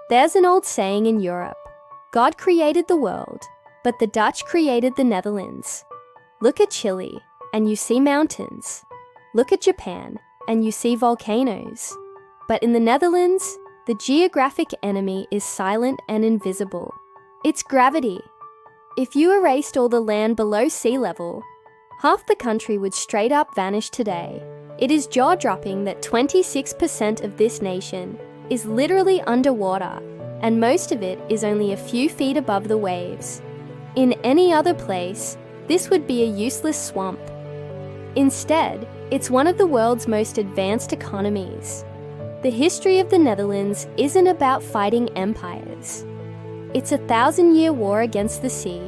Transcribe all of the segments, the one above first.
There's an old saying in Europe: God created the world, but the Dutch created the Netherlands. Look at Chile, and you see mountains. Look at Japan, and you see volcanoes. But in the Netherlands, the geographic enemy is silent and invisible. It's gravity. If you erased all the land below sea level, half the country would straight up vanish today. It is jaw-dropping that 26% of this nation is literally underwater, and most of it is only a few feet above the waves. In any other place, this would be a useless swamp. Instead, it's one of the world's most advanced economies. The history of the Netherlands isn't about fighting empires. It's a 1,000-year war against the sea.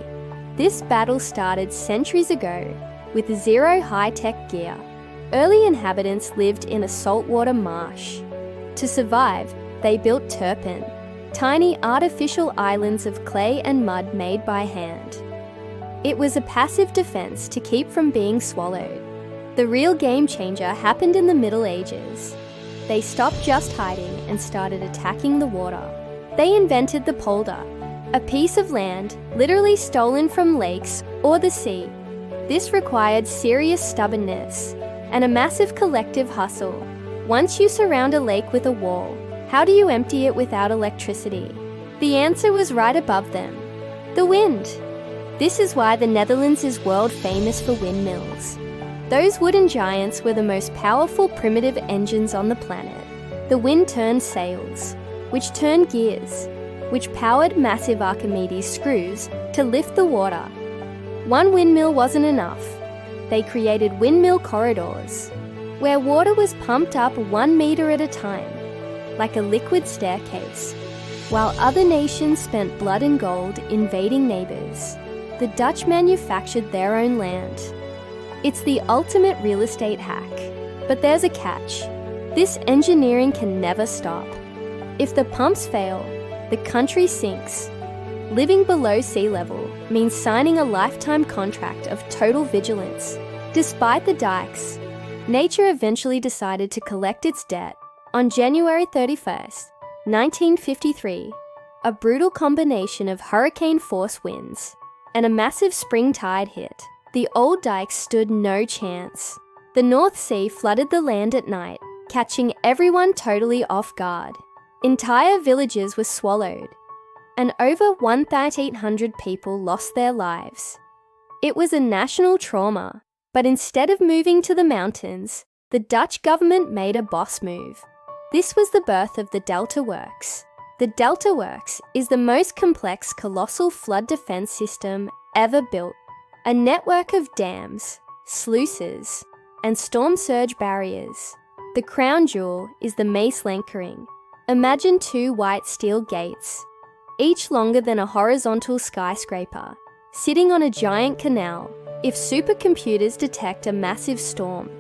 This battle started centuries ago with zero high-tech gear. Early inhabitants lived in a saltwater marsh. To survive, they built turpin, tiny artificial islands of clay and mud made by hand. It was a passive defense to keep from being swallowed. The real game changer happened in the Middle Ages. They stopped just hiding and started attacking the water. They invented the polder, a piece of land literally stolen from lakes or the sea. This required serious stubbornness and a massive collective hustle. Once you surround a lake with a wall, how do you empty it without electricity? The answer was right above them: the wind. This is why the Netherlands is world famous for windmills. Those wooden giants were the most powerful primitive engines on the planet. The wind turned sails, which turned gears, which powered massive Archimedes screws to lift the water. One windmill wasn't enough. They created windmill corridors, where water was pumped up 1 meter at a time, like a liquid staircase. While other nations spent blood and gold invading neighbours, the Dutch manufactured their own land. It's the ultimate real estate hack. But there's a catch. This engineering can never stop. If the pumps fail, the country sinks. Living below sea level means signing a lifetime contract of total vigilance. Despite the dikes, nature eventually decided to collect its debt. On January 31st, 1953, a brutal combination of hurricane-force winds and a massive spring tide hit. The old dikes stood no chance. The North Sea flooded the land at night, catching everyone totally off guard. Entire villages were swallowed, and over 1,800 people lost their lives. It was a national trauma, but instead of moving to the mountains, the Dutch government made a boss move. This was the birth of the Delta Works. The Delta Works is the most complex colossal flood defense system ever built. A network of dams, sluices, and storm surge barriers. The crown jewel is the Maaslenkering. Imagine 2 white steel gates, each longer than a horizontal skyscraper, sitting on a giant canal. If supercomputers detect a massive storm,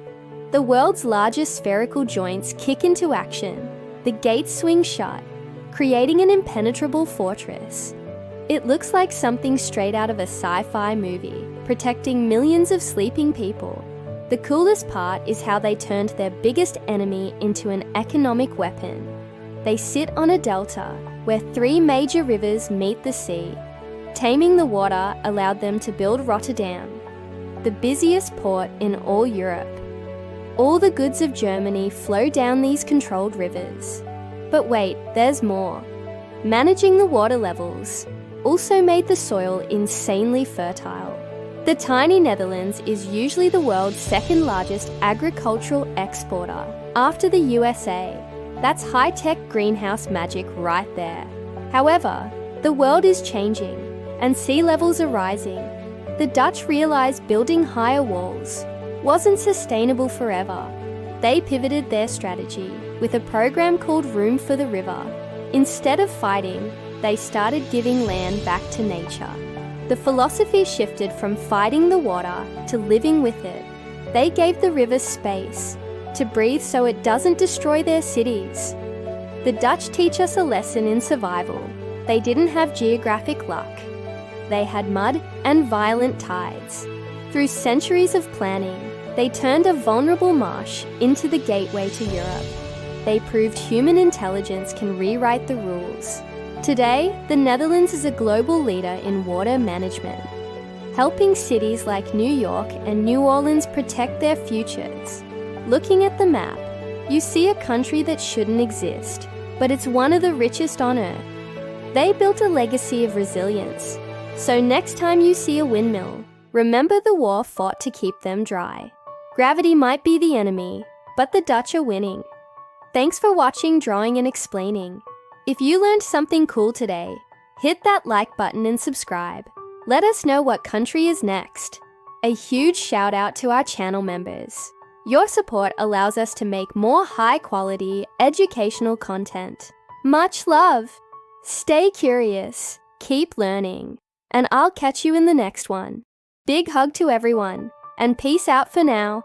the world's largest spherical joints kick into action. The gates swing shut, creating an impenetrable fortress. It looks like something straight out of a sci-fi movie, protecting millions of sleeping people. The coolest part is how they turned their biggest enemy into an economic weapon. They sit on a delta where 3 major rivers meet the sea. Taming the water allowed them to build Rotterdam, the busiest port in all Europe. All the goods of Germany flow down these controlled rivers. But wait, there's more. Managing the water levels also made the soil insanely fertile. The tiny Netherlands is usually the world's second largest agricultural exporter, after the USA. That's high-tech greenhouse magic right there. However, the world is changing, and sea levels are rising. The Dutch realized building higher walls wasn't sustainable forever. They pivoted their strategy with a program called Room for the River. Instead of fighting, they started giving land back to nature. The philosophy shifted from fighting the water to living with it. They gave the river space to breathe so it doesn't destroy their cities. The Dutch teach us a lesson in survival. They didn't have geographic luck. They had mud and violent tides. Through centuries of planning, they turned a vulnerable marsh into the gateway to Europe. they proved human intelligence can rewrite the rules. Today, the Netherlands is a global leader in water management, helping cities like New York and New Orleans protect their futures. Looking at the map, you see a country that shouldn't exist, but it's one of the richest on Earth. They built a legacy of resilience, so next time you see a windmill, remember the war fought to keep them dry. Gravity might be the enemy, but the Dutch are winning. Thanks for watching Drawing and Explaining. If you learned something cool today, hit that like button and subscribe. Let us know what country is next. A huge shout out to our channel members. Your support allows us to make more high-quality, educational content. Much love! Stay curious, keep learning, and I'll catch you in the next one. Big hug to everyone, and peace out for now.